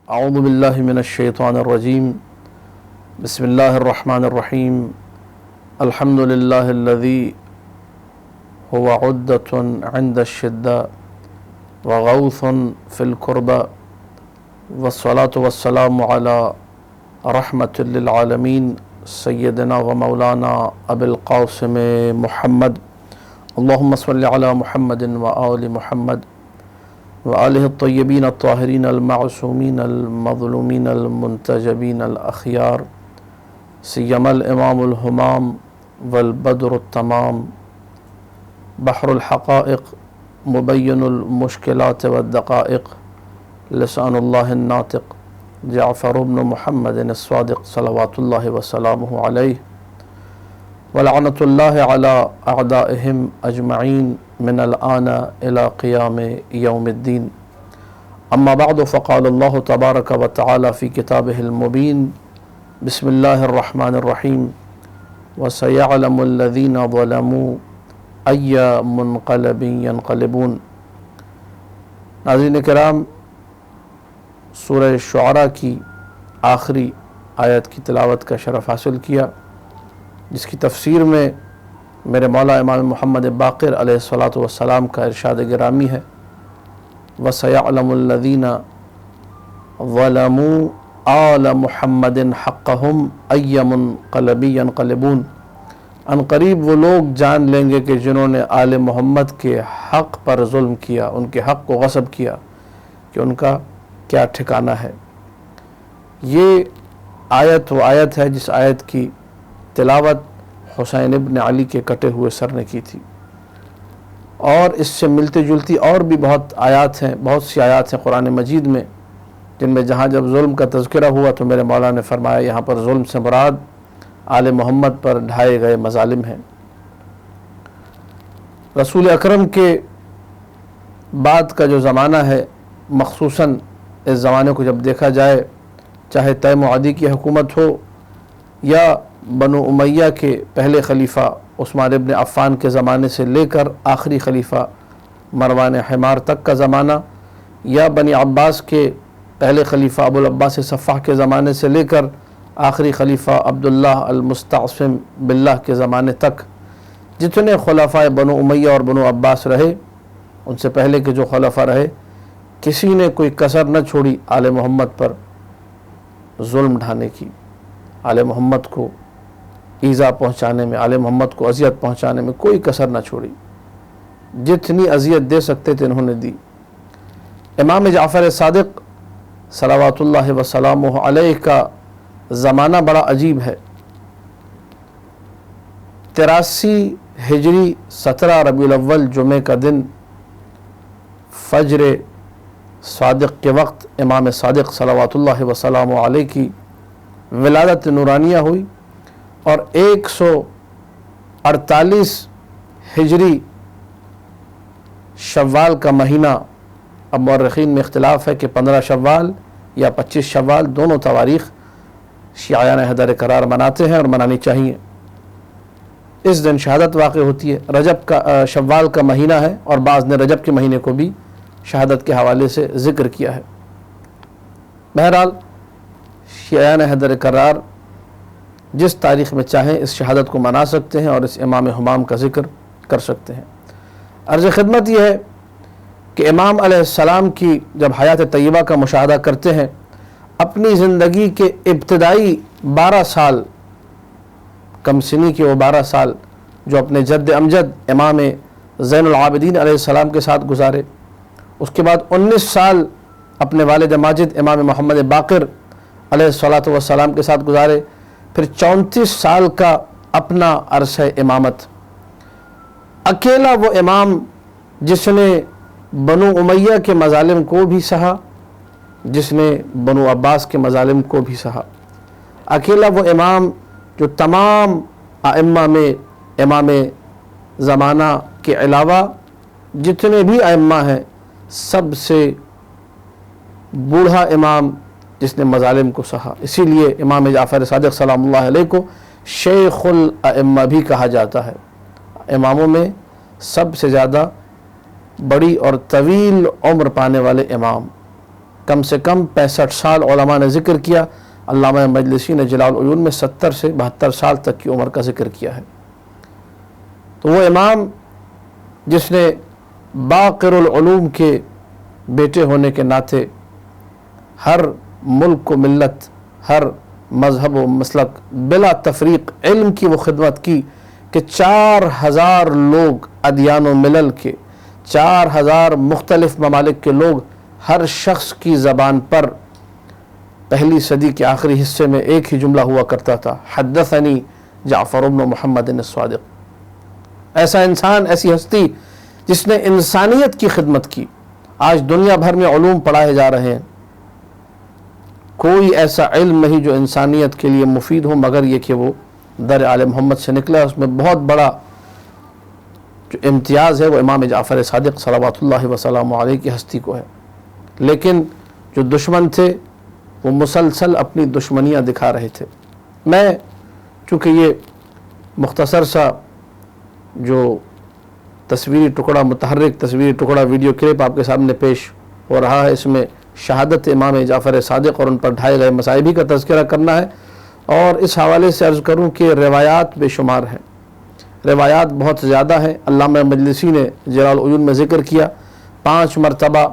اعوذ باللہ من الشیطان الرجیم بسم اللہ الرحمن الرحیم الحمد للہ الذی هو عدة عند الشدة وغوث في الكربة والصلاة والسلام على رحمة للعالمين سیدنا ومولانا ابی القاسم محمد اللہم صل علی محمد وآل محمد وآلہ الطیبین الطاہرین المعصومین المظلومین المنتجبین الاخیار سیما الامام الہمام والبدر التمام بحر الحقائق مبین المشکلات والدقائق لسان اللہ الناطق جعفر بن محمد الصادق صلوات اللہ وسلامہ علیہ ولعنۃ اللہ علی اعدائہم اجمعین من الآن الى قیام یوم الدین اما بعد فقال اللہ تبارک و تعالی فی کتابہ المبین بسم اللہ الرحمن الرحیم وسیعلم الذین ظلموا ای منقلب ینقلبون۔ ناظرین کرام، سورہ شعراء کی آخری آیت کی تلاوت کا شرف حاصل کیا، جس کی تفسیر میں میرے مولا امام محمد باقر علیہ الصلاۃ والسلام کا ارشاد گرامی ہے وَسَيَعْلَمُ الَّذِينَ ظَلَمُوا آلَ مُحَمَّدٍ حَقَّهُمْ أَيَّ مُنْقَلَبٍ يَنْقَلِبُونَ۔ ان قریب وہ لوگ جان لیں گے کہ جنہوں نے آل محمد کے حق پر ظلم کیا، ان کے حق کو غصب کیا، کہ ان کا کیا ٹھکانہ ہے۔ یہ آیت وہ آیت ہے جس آیت کی تلاوت حسین ابن علی کے کٹے ہوئے سر نے کی تھی، اور اس سے ملتی جلتی اور بھی بہت سی آیات ہیں قرآن مجید میں، جن میں جہاں جب ظلم کا تذکرہ ہوا تو میرے مولا نے فرمایا یہاں پر ظلم سے مراد آل محمد پر ڈھائے گئے مظالم ہیں۔ رسول اکرم کے بعد کا جو زمانہ ہے، مخصوصاً اس زمانے کو جب دیکھا جائے، چاہے تیم و عدی کی حکومت ہو یا بنو امیہ کے پہلے خلیفہ عثمان ابن عفان کے زمانے سے لے کر آخری خلیفہ مروان حمار تک کا زمانہ، یا بنی عباس کے پہلے خلیفہ ابو العباس صفاح کے زمانے سے لے کر آخری خلیفہ عبداللہ المستعصم باللہ کے زمانے تک، جتنے خلفاء بنو امیہ اور بنو عباس رہے، ان سے پہلے کے جو خلفاء رہے، کسی نے کوئی کسر نہ چھوڑی آل محمد پر ظلم ڈھانے کی، آل محمد کو ایذا پہنچانے میں، آل محمد کو اذیت پہنچانے میں کوئی کسر نہ چھوڑی۔ جتنی اذیت دے سکتے تھے انہوں نے دی۔ امام جعفر صادق صلوات اللہ وسلامہ علیہ کا زمانہ بڑا عجیب ہے۔ 83 ہجری 17 ربیع الاول جمعہ کا دن فجر صادق کے وقت امام صادق صلوات اللہ وسلامہ علیہ کی ولادت نورانیہ ہوئی، اور 148 ہجری شوال کا مہینہ، اب مورخین میں اختلاف ہے کہ 15 شوال یا 25 شوال، دونوں تواریخ شیعیان حیدر قرار مناتے ہیں اور منانی چاہیے۔ اس دن شہادت واقع ہوتی ہے۔ رجب کا شوال کا مہینہ ہے، اور بعض نے رجب کے مہینے کو بھی شہادت کے حوالے سے ذکر کیا ہے۔ بہرحال شیعیان حیدر قرار جس تاریخ میں چاہیں اس شہادت کو منا سکتے ہیں اور اس امام ہمام کا ذکر کر سکتے ہیں۔ عرض خدمت یہ ہے کہ امام علیہ السلام کی جب حیات طیبہ کا مشاہدہ کرتے ہیں، اپنی زندگی کے ابتدائی 12 سال، کم سنی کے وہ 12 سال جو اپنے جد امجد امام زین العابدین علیہ السلام کے ساتھ گزارے، اس کے بعد 19 سال اپنے والد ماجد امام محمد باقر علیہ الصلاۃ والسلام کے ساتھ گزارے، پھر 34 سال کا اپنا عرصہ امامت۔ اکیلا وہ امام جس نے بنو امیہ کے مظالم کو بھی سہا، جس نے بنو عباس کے مظالم کو بھی سہا، اکیلا وہ امام جو تمام ائمہ میں امام زمانہ کے علاوہ جتنے بھی ائمہ ہیں سب سے بوڑھا امام جس نے مظالم کو سہا۔ اسی لیے امام جعفر صادق سلام اللہ علیہ کو شیخ الائمہ بھی کہا جاتا ہے۔ اماموں میں سب سے زیادہ بڑی اور طویل عمر پانے والے امام، کم سے کم 65 سال علماء نے ذکر کیا۔ علامہ مجلسی نے جلال العیون میں 70 سے 72 سال تک کی عمر کا ذکر کیا ہے۔ تو وہ امام جس نے باقر العلوم کے بیٹے ہونے کے ناطے ہر ملک و ملت، ہر مذہب و مسلک بلا تفریق علم کی وہ خدمت کی کہ 4000 لوگ ادیان و ملل کے، 4000 مختلف ممالک کے لوگ، ہر شخص کی زبان پر پہلی صدی کے آخری حصے میں ایک ہی جملہ ہوا کرتا تھا، حدثنی جعفر بن محمد الصادق۔ ایسا انسان، ایسی ہستی جس نے انسانیت کی خدمت کی۔ آج دنیا بھر میں علوم پڑھائے جا رہے ہیں، کوئی ایسا علم نہیں جو انسانیت کے لیے مفید ہو مگر یہ کہ وہ در آل محمد سے نکلا۔ اس میں بہت بڑا جو امتیاز ہے وہ امام جعفر صادق صلوات اللہ وسلام علیہ کی ہستی کو ہے۔ لیکن جو دشمن تھے وہ مسلسل اپنی دشمنیاں دکھا رہے تھے۔ میں چونکہ یہ مختصر سا جو تصویری ٹکڑا، متحرک تصویری ٹکڑا ویڈیو کلپ آپ کے سامنے پیش ہو رہا ہے، اس میں شہادت امام جعفر صادق اور ان پر ڈھائے گئے مصائب کا تذکرہ کرنا ہے، اور اس حوالے سے عرض کروں کہ روایات بے شمار ہیں، روایات بہت زیادہ ہیں۔ علامہ مجلسی نے جلال العیون میں ذکر کیا 5 مرتبہ،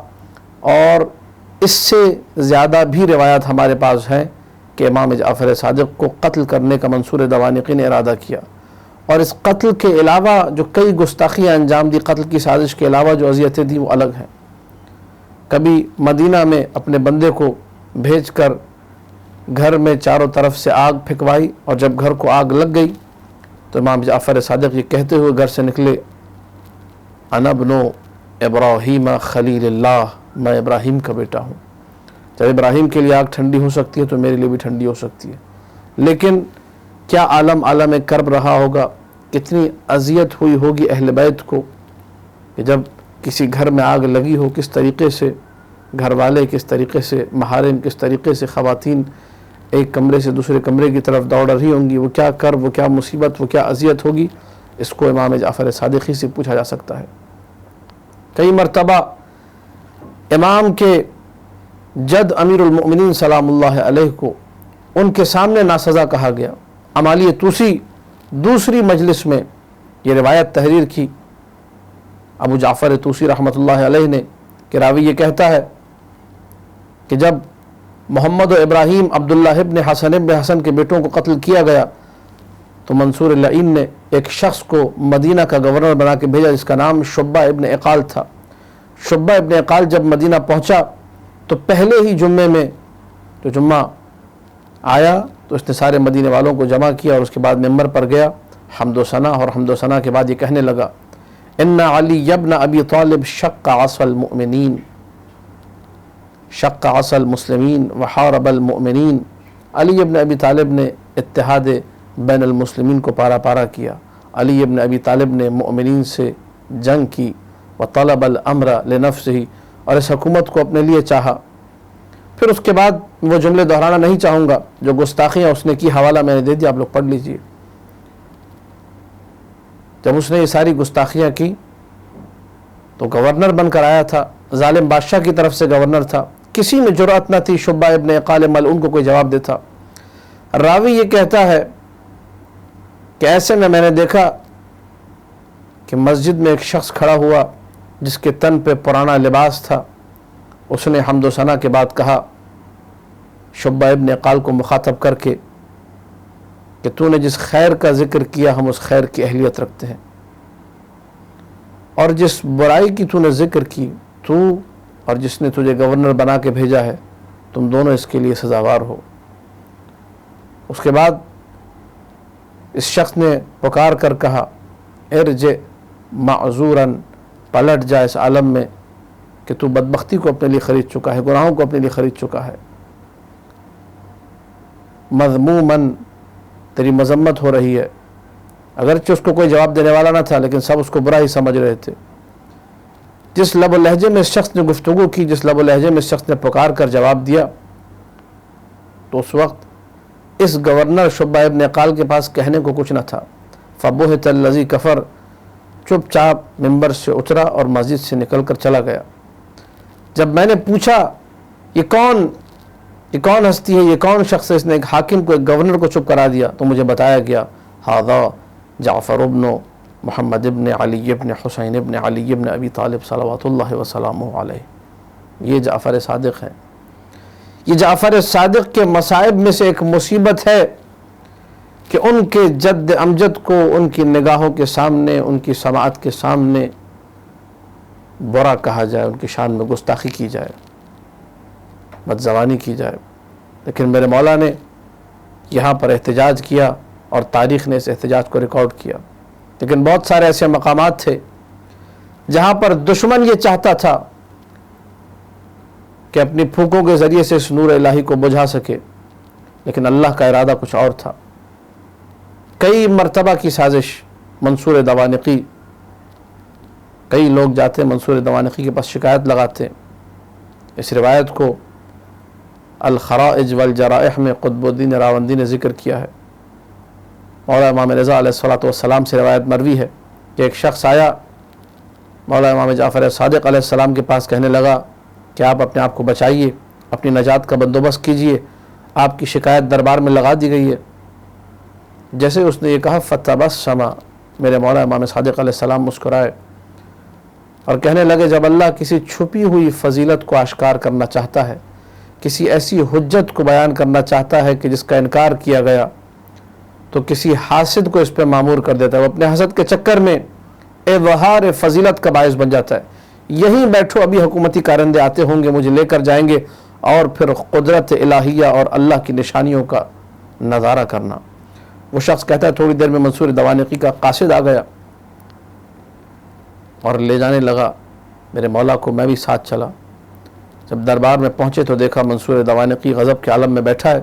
اور اس سے زیادہ بھی روایات ہمارے پاس ہیں کہ امام جعفر صادق کو قتل کرنے کا منصور دوانقی نے ارادہ کیا، اور اس قتل کے علاوہ جو کئی گستاخیاں انجام دی، قتل کی سازش کے علاوہ جو اذیتیں دی وہ الگ ہیں۔ کبھی مدینہ میں اپنے بندے کو بھیج کر گھر میں چاروں طرف سے آگ پھینکوائی، اور جب گھر کو آگ لگ گئی تو امام جعفر صادق یہ کہتے ہوئے گھر سے نکلے، انا ابن ابراہیم خلیل اللہ، میں ابراہیم کا بیٹا ہوں۔ جب ابراہیم کے لیے آگ ٹھنڈی ہو سکتی ہے تو میرے لیے بھی ٹھنڈی ہو سکتی ہے۔ لیکن کیا عالم کرب رہا ہوگا، کتنی اذیت ہوئی ہوگی اہل بیت کو کہ جب کسی گھر میں آگ لگی ہو، کس طریقے سے گھر والے، کس طریقے سے محارم، کس طریقے سے خواتین ایک کمرے سے دوسرے کمرے کی طرف دوڑ رہی ہوں گی، وہ کیا کرب، وہ کیا مصیبت، وہ کیا اذیت ہوگی، اس کو امام جعفر صادقی سے پوچھا جا سکتا ہے۔ کئی مرتبہ امام کے جد امیر المؤمنین سلام اللہ علیہ کو ان کے سامنے ناسزا کہا گیا۔ امالی توسی دوسری مجلس میں یہ روایت تحریر کی ابو جعفر توسی رحمۃ اللہ علیہ نے، کہ راوی یہ کہتا ہے کہ جب محمد و ابراہیم عبداللہ ابن حسن کے بیٹوں کو قتل کیا گیا تو منصور اللعین نے ایک شخص کو مدینہ کا گورنر بنا کے بھیجا جس کا نام شعبہ ابن اقال تھا۔ شعبہ ابن اقال جب مدینہ پہنچا تو پہلے ہی جمعے میں جو جمعہ آیا تو اس نے سارے مدینے والوں کو جمع کیا، اور اس کے بعد ممبر پر گیا، حمد و ثنا، اور حمد و ثنا کے بعد یہ کہنے لگا، ان علی ابن ابی طالب شق عصا المؤمنین، شق عصا المسلمین وحارب المؤمنین۔ علی ابن ابی طالب نے اتحاد بین المسلمین کو پارا پارا کیا، علی ابن ابی طالب نے مؤمنین سے جنگ کی، وطلب الامر لنفسہ، اور اس حکومت کو اپنے لیے چاہا۔ پھر اس کے بعد وہ جملے دہرانا نہیں چاہوں گا، جو گستاخیاں اس نے کی حوالہ میں نے دے دیا، آپ لوگ پڑھ لیجئے۔ جب اس نے یہ ساری گستاخیاں کی تو گورنر بن کر آیا تھا، ظالم بادشاہ کی طرف سے گورنر تھا، کسی میں جرأت نہ تھی شعبہ ابن اقال ملعون کو کوئی جواب دیتا۔ راوی یہ کہتا ہے کہ ایسے میں نے دیکھا کہ مسجد میں ایک شخص کھڑا ہوا جس کے تن پہ پرانا لباس تھا، اس نے حمد و ثنا کے بعد کہا شعبہ ابن اقال کو مخاطب کر کے کہ تو نے جس خیر کا ذکر کیا ہم اس خیر کی اہلیت رکھتے ہیں، اور جس برائی کی تو نے ذکر کی، تو اور جس نے تجھے گورنر بنا کے بھیجا ہے، تم دونوں اس کے لیے سزاوار ہو۔ اس کے بعد اس شخص نے پکار کر کہا ارجع معذوراً، پلٹ جا اس عالم میں کہ تو بدبختی کو اپنے لیے خرید چکا ہے، گناہوں کو اپنے لیے خرید چکا ہے، مذموماً، تیری مذمت ہو رہی ہے۔ اگرچہ اس کو کوئی جواب دینے والا نہ تھا لیکن سب اس کو برا ہی سمجھ رہے تھے۔ جس لب و لہجے میں اس شخص نے گفتگو کی، جس لب و لہجے میں اس شخص نے پکار کر جواب دیا، تو اس وقت اس گورنر شعبہ ابن قال کے پاس کہنے کو کچھ نہ تھا. فبہت الذی کفر، چپ چاپ ممبر سے اترا اور مسجد سے نکل کر چلا گیا. جب میں نے پوچھا یہ کون ہستی ہے، یہ کون شخص ہے، اس نے ایک حاکم کو، ایک گورنر کو چپ کرا دیا، تو مجھے بتایا گیا ھذا جعفر ابن محمد ابن علی ابن حسین ابن علی ابن ابی طالب صلوات اللہ وسلامہ علیہ. یہ جعفر صادق ہے. یہ جعفر صادق کے مصائب میں سے ایک مصیبت ہے کہ ان کے جد امجد کو ان کی نگاہوں کے سامنے، ان کی سماعت کے سامنے برا کہا جائے، ان کی شان میں گستاخی کی جائے، بدزبانی کی جائے. لیکن میرے مولا نے یہاں پر احتجاج کیا اور تاریخ نے اس احتجاج کو ریکارڈ کیا. لیکن بہت سارے ایسے مقامات تھے جہاں پر دشمن یہ چاہتا تھا کہ اپنی پھونکوں کے ذریعے سے اس نور الہی کو بجھا سکے، لیکن اللہ کا ارادہ کچھ اور تھا. کئی مرتبہ کی سازش منصور دوانقی، کئی لوگ جاتے منصور دوانقی کے پاس شکایت لگاتے. اس روایت کو الخرائج والجرائح میں قطب الدین راوندی نے ذکر کیا ہے. مولا امام رضا علیہ السلام سے روایت مروی ہے کہ ایک شخص آیا مولا امام جعفر صادق علیہ السلام کے پاس، کہنے لگا کہ آپ اپنے آپ کو بچائیے، اپنی نجات کا بندوبست کیجئے، آپ کی شکایت دربار میں لگا دی گئی ہے. جیسے اس نے یہ کہا فتبسم، میرے مولا امام صادق علیہ السلام مسکرائے اور کہنے لگے جب اللہ کسی چھپی ہوئی فضیلت کو آشکار کرنا چاہتا ہے، کسی ایسی حجت کو بیان کرنا چاہتا ہے کہ جس کا انکار کیا گیا، تو کسی حاسد کو اس پہ معمور کر دیتا ہے. وہ اپنے حسد کے چکر میں اظہار فضیلت کا باعث بن جاتا ہے. یہیں بیٹھو، ابھی حکومتی کارندے آتے ہوں گے، مجھے لے کر جائیں گے، اور پھر قدرت الہیہ اور اللہ کی نشانیوں کا نظارہ کرنا. وہ شخص کہتا ہے تھوڑی دیر میں منصور دوانقی کا قاصد آ گیا اور لے جانے لگا. میرے مولا کو میں بھی ساتھ چلا. جب دربار میں پہنچے تو دیکھا منصور دوانقی غضب کے عالم میں بیٹھا ہے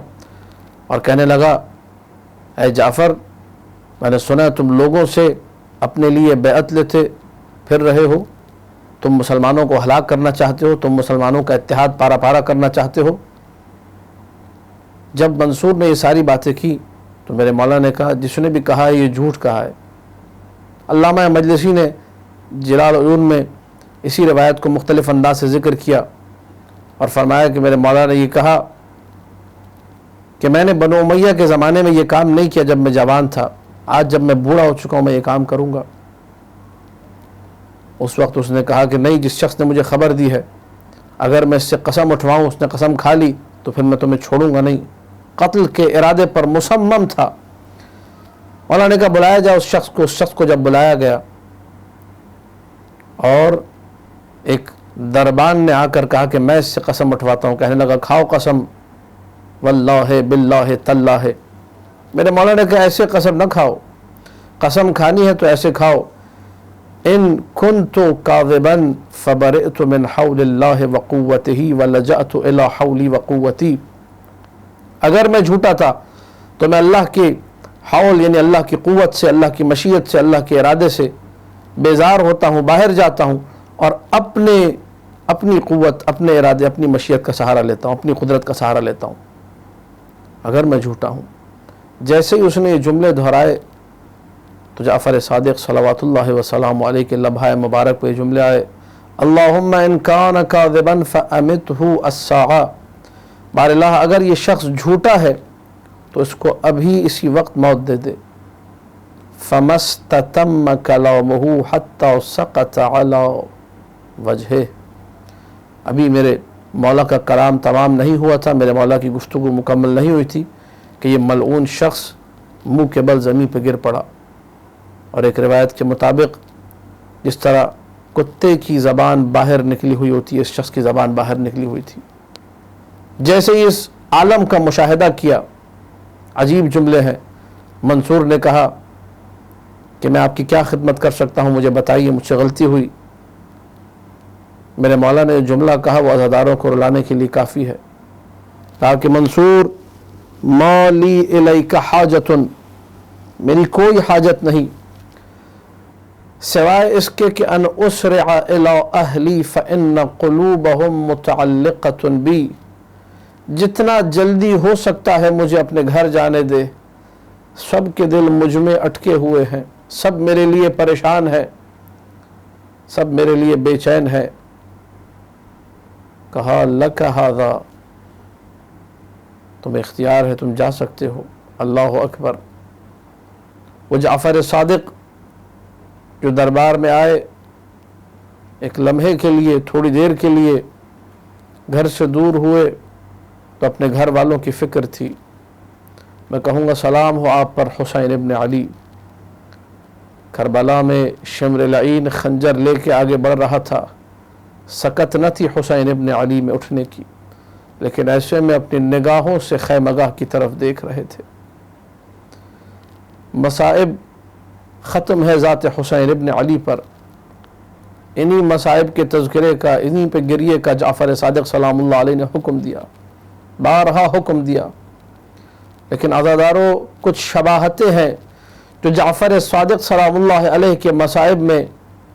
اور کہنے لگا اے جعفر، میں نے سنا تم لوگوں سے اپنے لیے بیعت لیتے پھر رہے ہو، تم مسلمانوں کو ہلاک کرنا چاہتے ہو، تم مسلمانوں کا اتحاد پارا پارا کرنا چاہتے ہو. جب منصور نے یہ ساری باتیں کی تو میرے مولا نے کہا جس نے بھی کہا ہے یہ جھوٹ کہا ہے. علامہ مجلسی نے جلال العیون میں اسی روایت کو مختلف انداز سے ذکر کیا اور فرمایا کہ میرے مولا نے یہ کہا کہ میں نے بنو امیہ کے زمانے میں یہ کام نہیں کیا جب میں جوان تھا، آج جب میں بوڑھا ہو چکا ہوں میں یہ کام کروں گا. اس وقت اس نے کہا کہ نہیں، جس شخص نے مجھے خبر دی ہے اگر میں اس سے قسم اٹھواؤں، اس نے قسم کھا لی تو پھر میں تمہیں چھوڑوں گا نہیں. قتل کے ارادے پر مصمم تھا. مولا نے کہا بلایا جائے اس شخص کو. اس شخص کو جب بلایا گیا اور ایک دربان نے آ کر کہا کہ میں اس سے قسم اٹھواتا ہوں، کہنے لگا کھاؤ قسم، واللہ باللہ تاللہ. میرے مولا نے کہا ایسے قسم نہ کھاؤ، قسم کھانی ہے تو ایسے کھاؤ. ان کنت کاذبا فبرئت من حول اللہ وقوتہ ولجأت الی حولی وقوتی. اگر میں جھوٹا تھا تو میں اللہ کی حول یعنی اللہ کی قوت سے، اللہ کی مشیت سے، اللہ کے ارادے سے بیزار ہوتا ہوں، باہر جاتا ہوں اور اپنی قوت، اپنے ارادے، اپنی مشیت کا سہارا لیتا ہوں، اپنی قدرت کا سہارا لیتا ہوں اگر میں جھوٹا ہوں. جیسے ہی اس نے یہ جملے دہرائے تو جعفر صادق صلوات اللہ وسلام علیہ کے لبھائے مبارک پہ یہ جملے آئے اللہم ان کان کاذبا فامتہ الساعہ. بار اللہ اگر یہ شخص جھوٹا ہے تو اس کو ابھی اسی وقت موت دے دے. فمستتم کلامہ حتی سقط علی وجہہ. ابھی میرے مولا کا کلام تمام نہیں ہوا تھا، میرے مولا کی گفتگو مکمل نہیں ہوئی تھی کہ یہ ملعون شخص منہ کے بل زمین پہ گر پڑا. اور ایک روایت کے مطابق جس طرح کتے کی زبان باہر نکلی ہوئی ہوتی ہے، اس شخص کی زبان باہر نکلی ہوئی تھی. جیسے ہی اس عالم کا مشاہدہ کیا، عجیب جملے ہیں. منصور نے کہا کہ میں آپ کی کیا خدمت کر سکتا ہوں، مجھے بتائیے، مجھ سے غلطی ہوئی. میرے مولا نے جملہ کہا وہ عزاداروں کو رلانے کے لیے کافی ہے. کہا کہ منصور ما لی الیک حاجت، میری کوئی حاجت نہیں سوائے اس کے کہ ان اسرع الی اہلی فان قلوبہم متعلقۃ بی، جتنا جلدی ہو سکتا ہے مجھے اپنے گھر جانے دے، سب کے دل مجھ میں اٹکے ہوئے ہیں، سب میرے لیے پریشان ہے، سب میرے لیے بے چین ہے۔ کہا لک ھذا، تمہیں اختیار ہے، تم جا سکتے ہو۔ اللہ اکبر۔ وہ جعفر صادق جو دربار میں آئے، ایک لمحے کے لیے، تھوڑی دیر کے لیے گھر سے دور ہوئے تو اپنے گھر والوں کی فکر تھی۔ میں کہوں گا سلام ہو آپ پر حسین ابن علی۔ کربلا میں شمر لعین خنجر لے کے آگے بڑھ رہا تھا، سکت نہ تھی حسین ابن علی میں اٹھنے کی، لیکن ایسے میں اپنی نگاہوں سے خیمگاہ کی طرف دیکھ رہے تھے۔ مصائب ختم ہے ذات حسین ابن علی پر، انہی مصائب کے تذکرے کا، انہی پہ گریے کا جعفر صادق سلام اللہ علیہ نے حکم دیا، بارہا حکم دیا۔ لیکن عزادارو، کچھ شباہتیں ہیں جو جعفر صادق سلام اللہ علیہ کے مصائب میں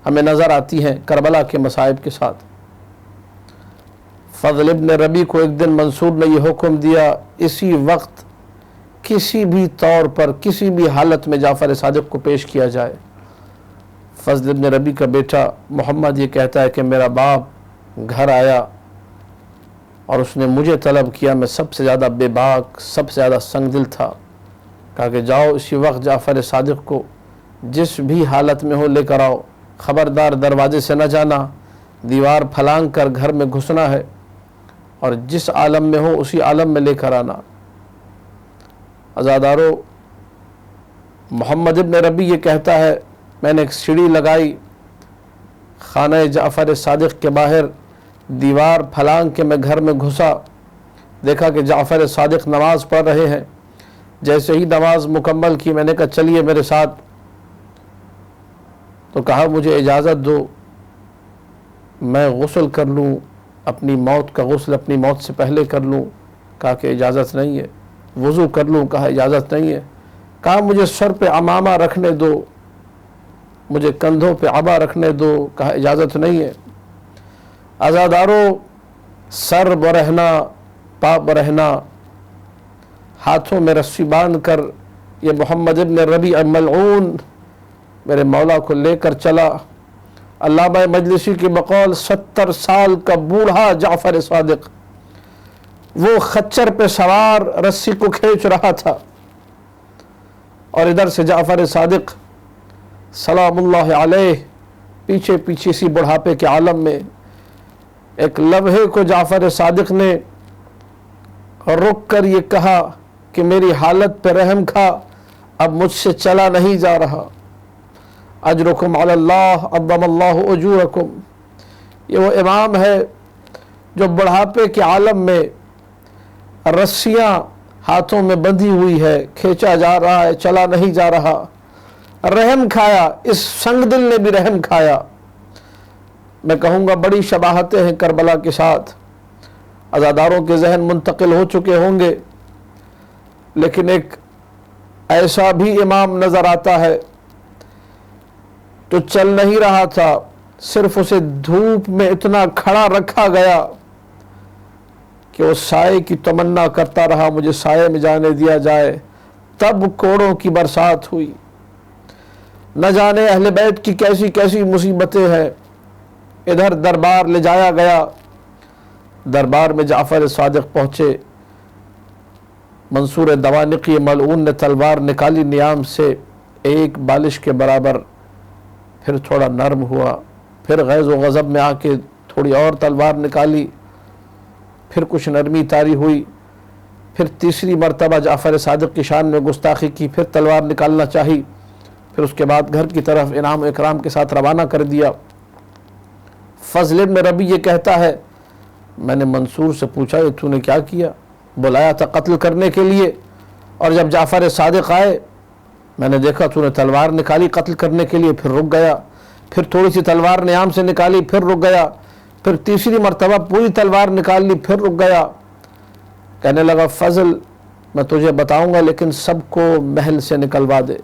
ہمیں نظر آتی ہیں کربلا کے مصائب کے ساتھ۔ فضل ابن ربیع کو ایک دن منصور نے یہ حکم دیا، اسی وقت کسی بھی طور پر، کسی بھی حالت میں جعفر صادق کو پیش کیا جائے۔ فضل ابن ربیع کا بیٹا محمد یہ کہتا ہے کہ میرا باپ گھر آیا اور اس نے مجھے طلب کیا، میں سب سے زیادہ بے باک، سب سے زیادہ سنگ دل تھا۔ کہا کہ جاؤ اسی وقت جعفر صادق کو جس بھی حالت میں ہو لے کر آؤ، خبردار دروازے سے نہ جانا، دیوار پھلانگ کر گھر میں گھسنا ہے، اور جس عالم میں ہو اسی عالم میں لے کر آنا۔ عزادارو، محمد ابن ربیع یہ کہتا ہے میں نے ایک سیڑھی لگائی خانہ جعفر صادق کے باہر، دیوار پھلانگ کے میں گھر میں گھسا، دیکھا کہ جعفر صادق نماز پڑھ رہے ہیں۔ جیسے ہی نماز مکمل کی میں نے کہا چلیے میرے ساتھ، تو کہا مجھے اجازت دو میں غسل کر لوں، اپنی موت کا غسل اپنی موت سے پہلے کر لوں۔ کہا کہ اجازت نہیں ہے۔ وضو کر لوں، کہا اجازت نہیں ہے۔ کہا مجھے سر پہ عمامہ رکھنے دو، مجھے کندھوں پہ عبا رکھنے دو، کہا اجازت نہیں ہے۔ عزادارو، سر برہنا، پا برہنا، ہاتھوں میں رسی باندھ کر یہ محمد ابن ربیع ملعون میرے مولا کو لے کر چلا۔ علامہ مجلسی کی بقول 70 سال کا بوڑھا جعفر صادق وہ خچر پہ سوار رسی کو کھینچ رہا تھا، اور ادھر سے جعفر صادق سلام اللہ علیہ پیچھے پیچھے اسی بڑھاپے کے عالم میں۔ ایک لمحے کو جعفر صادق نے رک کر یہ کہا کہ میری حالت پہ رحم کھا، اب مجھ سے چلا نہیں جا رہا۔ اجرکم علی اللہ عظم اللہ اجورکم۔ یہ وہ امام ہے جو بڑھاپے کے عالم میں رسیاں ہاتھوں میں بندھی ہوئی ہے، کھینچا جا رہا ہے، چلا نہیں جا رہا، رحم کھایا، اس سنگ دل نے بھی رحم کھایا۔ میں کہوں گا بڑی شباہتیں ہیں کربلا کے ساتھ، عزاداروں کے ذہن منتقل ہو چکے ہوں گے، لیکن ایک ایسا بھی امام نظر آتا ہے تو چل نہیں رہا تھا، صرف اسے دھوپ میں اتنا کھڑا رکھا گیا کہ وہ سائے کی تمنا کرتا رہا، مجھے سائے میں جانے دیا جائے۔ تب کوڑوں کی برسات ہوئی۔ نہ جانے اہل بیت کی کیسی کیسی مصیبتیں ہیں۔ ادھر دربار لے جایا گیا، دربار میں جعفر صادق پہنچے، منصور دوانقی ملعون نے تلوار نکالی نیام سے، ایک بالش کے برابر، پھر تھوڑا نرم ہوا، پھر غیظ و غضب میں آ کے تھوڑی اور تلوار نکالی، پھر کچھ نرمی طاری ہوئی، پھر تیسری مرتبہ جعفر صادق کی شان میں گستاخی کی، پھر تلوار نکالنا چاہی، پھر اس کے بعد گھر کی طرف انعام و اکرام کے ساتھ روانہ کر دیا۔ فضل ابن ربیع یہ کہتا ہے میں نے منصور سے پوچھا یہ تو نے کیا کیا؟ بلایا تھا قتل کرنے کے لیے، اور جب جعفر صادق آئے میں نے دیکھا تو نے تلوار نکالی قتل کرنے کے لیے، پھر رک گیا، پھر تھوڑی سی تلوار نیام سے نکالی، پھر رک گیا، پھر تیسری مرتبہ پوری تلوار نکال لی، پھر رک گیا۔ کہنے لگا فضل میں تجھے بتاؤں گا لیکن سب کو محل سے نکلوا دے،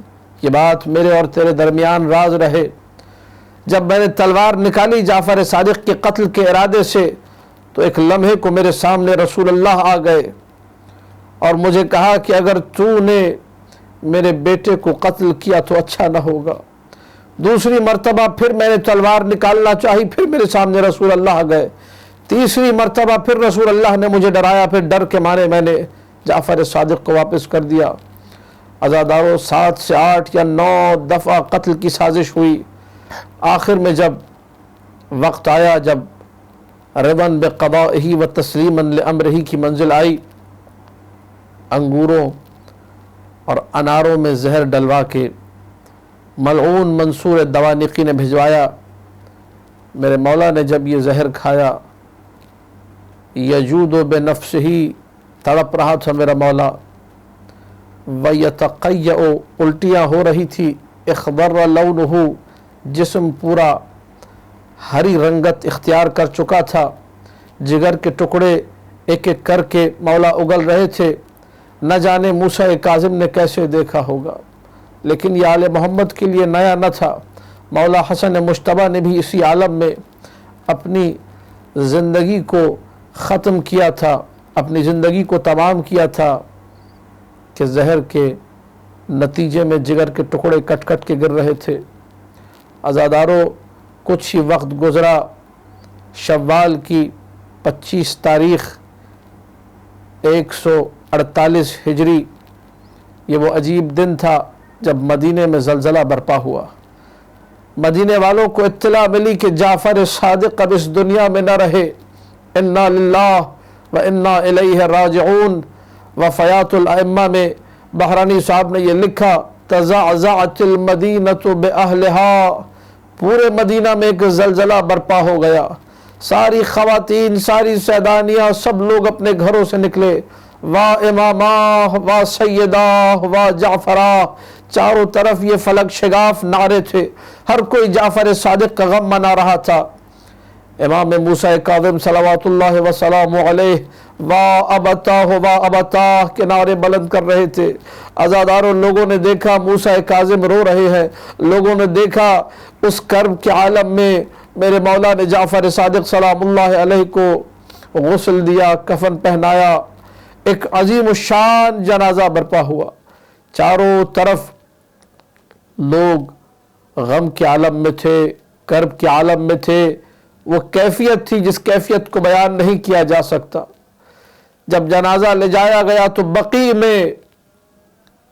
یہ بات میرے اور تیرے درمیان راز رہے۔ جب میں نے تلوار نکالی جعفر صادق کے قتل کے ارادے سے تو ایک لمحے کو میرے سامنے رسول اللہ آ گئے اور مجھے کہا کہ اگر تو نے میرے بیٹے کو قتل کیا تو اچھا نہ ہوگا۔ دوسری مرتبہ پھر میں نے تلوار نکالنا چاہی، پھر میرے سامنے رسول اللہ آ گئے۔ تیسری مرتبہ پھر رسول اللہ نے مجھے ڈرایا، پھر ڈر کے مارے میں نے جعفر صادق کو واپس کر دیا۔ عزادارو 7 سے 8 یا 9 دفعہ قتل کی سازش ہوئی۔ آخر میں جب وقت آیا، جب رضن بقضائہ و تسلیما لامرہ کی منزل آئی، انگوروں اور اناروں میں زہر ڈلوا کے ملعون منصور دوانقی نے بھجوایا۔ میرے مولا نے جب یہ زہر کھایا، یجود بنفسہ، تڑپ رہا تھا میرا مولا، ویتقیع، الٹیاں ہو رہی تھی، اخضر لونہ، جسم پورا ہری رنگت اختیار کر چکا تھا، جگر کے ٹکڑے ایک ایک کر کے مولا اگل رہے تھے۔ نہ جانے موسیٰ کاظم نے کیسے دیکھا ہوگا، لیکن یہ آل محمد کے لیے نیا نہ تھا۔ مولا حسن مجتبیٰ نے بھی اسی عالم میں اپنی زندگی کو ختم کیا تھا، اپنی زندگی کو تمام کیا تھا کہ زہر کے نتیجے میں جگر کے ٹکڑے کٹ کٹ کے گر رہے تھے۔ عزادارو، کچھ ہی وقت گزرا، شوال کی 25 تاریخ 148 ہجری، یہ وہ عجیب دن تھا جب مدینے میں زلزلہ برپا ہوا۔ مدینے والوں کو اطلاع ملی کہ جعفر صادق اب اس دنیا میں نہ رہے۔ انا للہ و انا الیہ راجعون۔ وفیات الائمہ میں بحرانی صاحب نے یہ لکھا، تزعزعت المدینۃ باہلہا، پورے مدینہ میں ایک زلزلہ برپا ہو گیا۔ ساری خواتین، ساری سیدانیاں، سب لوگ اپنے گھروں سے نکلے، وا امامہ وا سیدہ وا جعفرہ، چاروں طرف یہ فلک شگاف نعرے تھے، ہر کوئی جعفر صادق کا غم منا رہا تھا۔ امام موسیٰ کاظم صلوات اللہ وسلام علیہ وا ابتاہ کے نعرے بلند کر رہے تھے۔ عزاداروں، لوگوں نے دیکھا موسیٰ کاظم رو رہے ہیں، لوگوں نے دیکھا اس کرب کے عالم میں میرے مولا نے جعفر صادق سلام اللہ علیہ کو غسل دیا، کفن پہنایا، ایک عظیم الشان جنازہ برپا ہوا۔ چاروں طرف لوگ غم کے عالم میں تھے، کرب کے عالم میں تھے۔ وہ کیفیت تھی جس کیفیت کو بیان نہیں کیا جا سکتا۔ جب جنازہ لے جایا گیا تو بقیع میں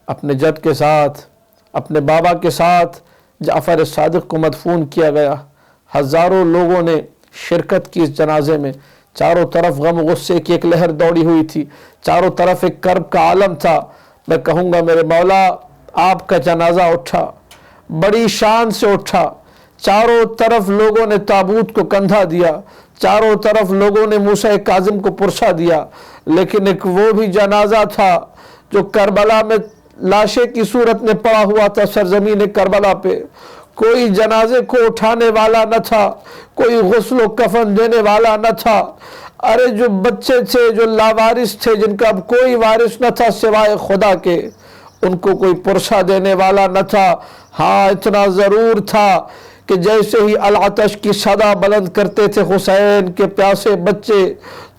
اپنے جد کے ساتھ، اپنے بابا کے ساتھ جعفر صادق کو مدفون کیا گیا۔ ہزاروں لوگوں نے شرکت کی اس جنازے میں۔ چاروں طرف غم غصے کی ایک لہر دوڑی ہوئی تھی، چاروں طرف ایک کرب کا عالم تھا۔ میں کہوں گا میرے مولا، آپ کا جنازہ اٹھا، بڑی شان سے اٹھا۔ چاروں طرف لوگوں نے تابوت کو کندھا دیا، چاروں طرف لوگوں نے موسیٰ کاظم کو پرسا دیا، لیکن ایک وہ بھی جنازہ تھا جو کربلا میں لاشے کی صورت میں پڑا ہوا تھا سرزمین کربلا پہ۔ کوئی جنازے کو اٹھانے والا نہ تھا، کوئی غسل و کفن دینے والا نہ تھا۔ ارے جو بچے تھے، جو لاوارث تھے، جن کا اب کوئی وارث نہ تھا سوائے خدا کے، ان کو کوئی پرسا دینے والا نہ تھا۔ ہاں، اتنا ضرور تھا کہ جیسے ہی العطش کی صدا بلند کرتے تھے حسین کے پیاسے بچے،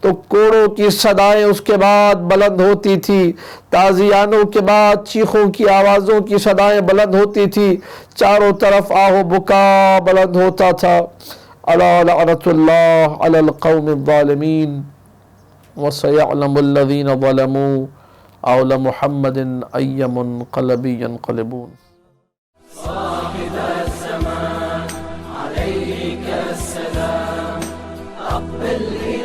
تو کوڑوں کی صدائیں اس کے بعد بلند ہوتی تھی، تازیانوں کے بعد چیخوں کی آوازوں کی صدائیں بلند ہوتی تھی، چاروں طرف آہ و بکا بلند ہوتا تھا۔ الا لعنت اللہ علی القوم الظالمین وسیعلم الذین ظلموا اول محمد ای منقلب ینقلبون۔ أقبل